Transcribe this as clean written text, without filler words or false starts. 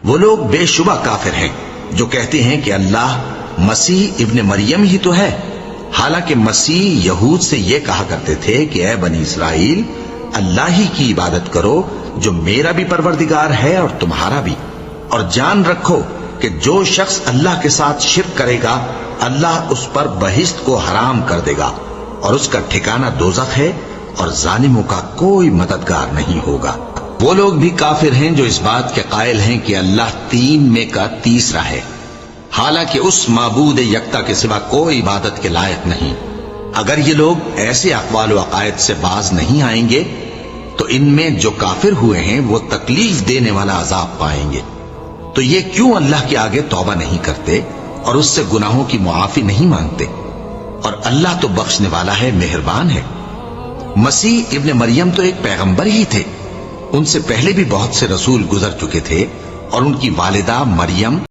وہ لوگ بے شبہ کافر ہیں جو کہتے ہیں کہ اللہ مسیح ابن مریم ہی تو ہے، حالانکہ مسیح یہود سے یہ کہا کرتے تھے کہ اے بنی اسرائیل، اللہ ہی کی عبادت کرو جو میرا بھی پروردگار ہے اور تمہارا بھی، اور جان رکھو کہ جو شخص اللہ کے ساتھ شرک کرے گا اللہ اس پر بہشت کو حرام کر دے گا اور اس کا ٹھکانہ دوزخ ہے، اور ظالموں کا کوئی مددگار نہیں ہوگا۔ وہ لوگ بھی کافر ہیں جو اس بات کے قائل ہیں کہ اللہ تین میں کا تیسرا ہے، حالانکہ اس معبود یکتا کے سوا کوئی عبادت کے لائق نہیں۔ اگر یہ لوگ ایسے اقوال و عقائد سے باز نہیں آئیں گے تو ان میں جو کافر ہوئے ہیں وہ تکلیف دینے والا عذاب پائیں گے۔ تو یہ کیوں اللہ کے آگے توبہ نہیں کرتے اور اس سے گناہوں کی معافی نہیں مانگتے؟ اور اللہ تو بخشنے والا ہے، مہربان ہے۔ مسیح ابن مریم تو ایک پیغمبر ہی تھے، ان سے پہلے بھی بہت سے رسول گزر چکے تھے، اور ان کی والدہ مریم